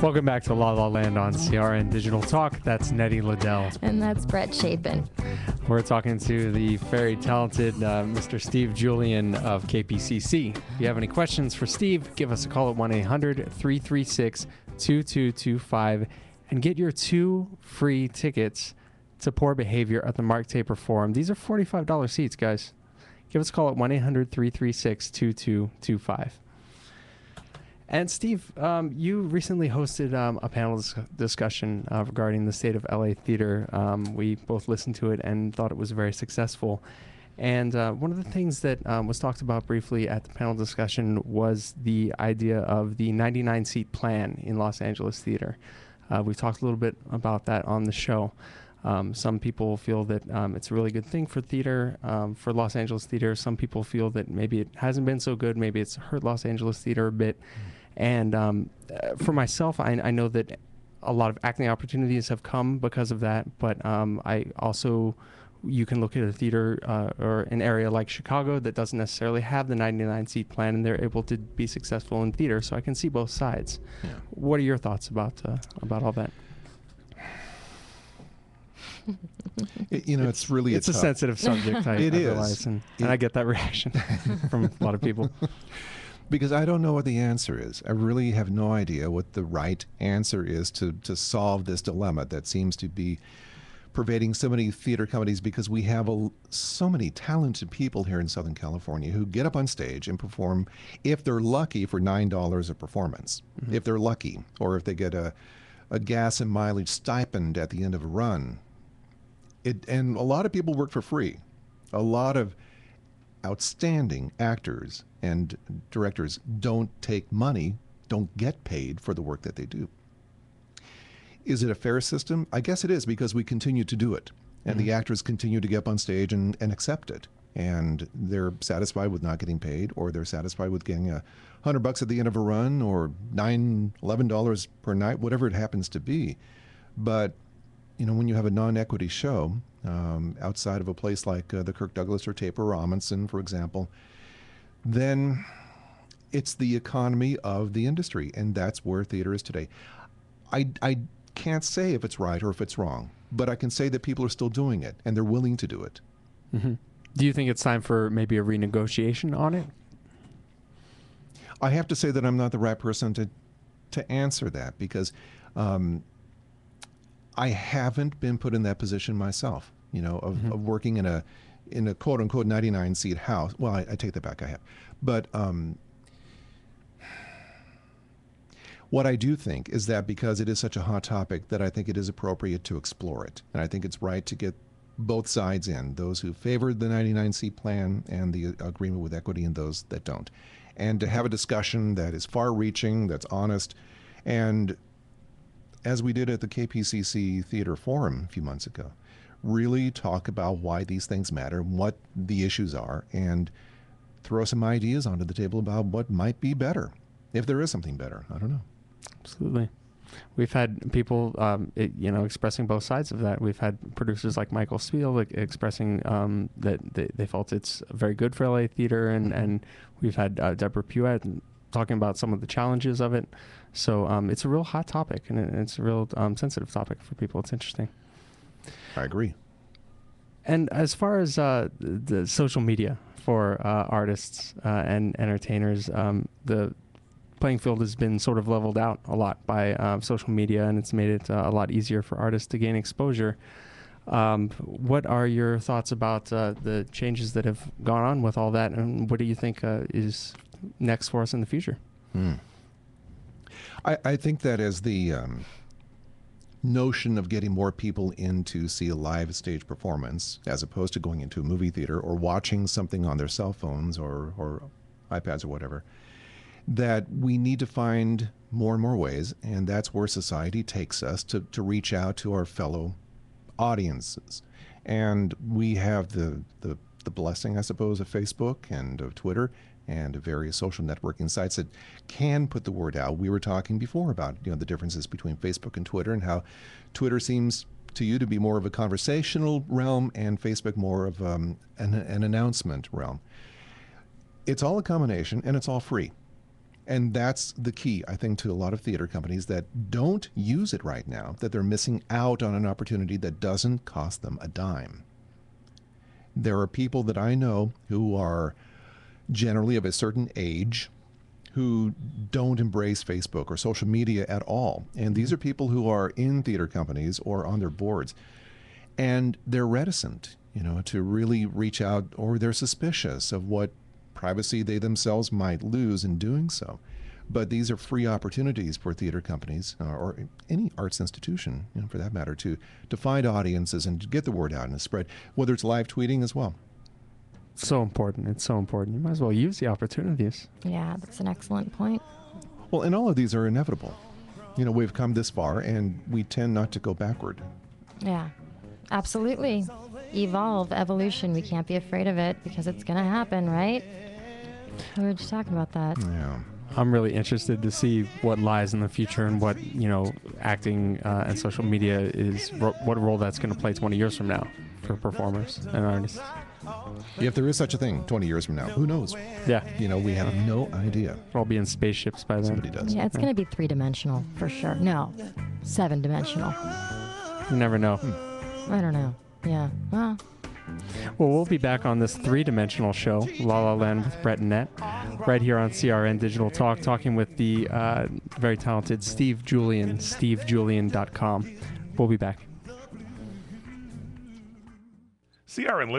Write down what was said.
Welcome back to LaLa Land on CRN Digital Talk. That's Neti Liddell. And that's Brett Chapin. We're talking to the very talented Mr. Steve Julian of KPCC. If you have any questions for Steve, give us a call at 1-800-336-2225 and get your 2 free tickets to Poor Behavior at the Mark Taper Forum. These are $45 seats, guys. Give us a call at 1-800-336-2225. And Steve, you recently hosted a panel discussion regarding the state of LA theater. We both listened to it and thought it was very successful. And one of the things that was talked about briefly at the panel discussion was the idea of the 99-seat plan in Los Angeles theater. We've talked a little bit about that on the show. Some people feel that it's a really good thing for theater, for Los Angeles theater. Some people feel that maybe it hasn't been so good. Maybe it's hurt Los Angeles theater a bit. And for myself, I know that a lot of acting opportunities have come because of that. But I also, you can look at a theater or an area like Chicago that doesn't necessarily have the 99-seat plan, and they're able to be successful in theater. So I can see both sides. Yeah. What are your thoughts about all that? It's really it's a sensitive subject. I realize, and I get that reaction from a lot of people. Because I don't know what the answer is. I really have no idea what the right answer is to solve this dilemma that seems to be pervading so many theater companies, because we have so many talented people here in Southern California who get up on stage and perform, if they're lucky, for $9 a performance. Mm-hmm. If they're lucky, or if they get a gas and mileage stipend at the end of a run. And a lot of people work for free. A lot of outstanding actors and directors don't take money, don't get paid for the work that they do. Is it a fair system? I guess it is, because we continue to do it. And the actors continue to get up on stage and accept it. And they're satisfied with not getting paid, or they're satisfied with getting $100 at the end of a run, or $11 per night, whatever it happens to be. But when you have a non-equity show outside of a place like the Kirk Douglas or Taper or Amundsen, for example, then it's the economy of the industry, and that's where theater is today. I can't say if it's right or if it's wrong, but I can say that people are still doing it, and they're willing to do it. Mm-hmm. Do you think it's time for maybe a renegotiation on it? I have to say that I'm not the right person to answer that, because I haven't been put in that position myself, of working in a quote unquote 99-seat house. Well, I take that back, I have. But what I do think is that because it is such a hot topic, that I think it is appropriate to explore it. And I think it's right to get both sides in, those who favored the 99-seat plan and the agreement with equity, and those that don't. And to have a discussion that is far-reaching, that's honest, and as we did at the KPCC Theater Forum a few months ago, really talk about why these things matter, what the issues are, and throw some ideas onto the table about what might be better, if there is something better. I don't know. Absolutely. We've had people, expressing both sides of that. We've had producers like Michael Spiel expressing that they felt it's very good for LA theater, and we've had Deborah Puett talking about some of the challenges of it. So it's a real hot topic, and it's a real sensitive topic for people. It's interesting. I agree. And as far as the social media for artists and entertainers, the playing field has been sort of leveled out a lot by social media, and it's made it a lot easier for artists to gain exposure. What are your thoughts about the changes that have gone on with all that, and what do you think is next for us in the future? I think that as the notion of getting more people in to see a live stage performance, as opposed to going into a movie theater or watching something on their cell phones or iPads or whatever, that we need to find more and more ways, and that's where society takes us, to reach out to our fellow audiences. And we have the blessing, I suppose, of Facebook and of Twitter and of various social networking sites that can put the word out. We were talking before about the differences between Facebook and Twitter, and how Twitter seems to you to be more of a conversational realm and Facebook more of an announcement realm. It's all a combination, and it's all free. And that's the key, I think, to a lot of theater companies that don't use it right now, that they're missing out on an opportunity that doesn't cost them a dime. There are people that I know who are generally of a certain age who don't embrace Facebook or social media at all. And these are people who are in theater companies or on their boards. And they're reticent, to really reach out, or they're suspicious of what privacy they themselves might lose in doing so. But these are free opportunities for theater companies or any arts institution, for that matter, to find audiences and to get the word out and spread, whether it's live tweeting as well. So important. It's so important. You might as well use the opportunities. Yeah, that's an excellent point. Well, and all of these are inevitable. We've come this far, and we tend not to go backward. Yeah, absolutely. Evolve, evolution. We can't be afraid of it because it's going to happen, right? We were just talking about that. Yeah. I'm really interested to see what lies in the future and what, acting and social media is, what role that's going to play 20 years from now for performers and artists. If there is such a thing 20 years from now, who knows? Yeah. We have no idea. We'll all be in spaceships by then. Somebody does. Yeah, it's going to be 3-dimensional for sure. No, 7-dimensional. You never know. I don't know. Yeah. Well, we'll be back on this 3-dimensional show, La La Land with Brett and Net, right here on CRN Digital Talk, talking with the very talented Steve Julian, stevejulian.com. We'll be back. CRN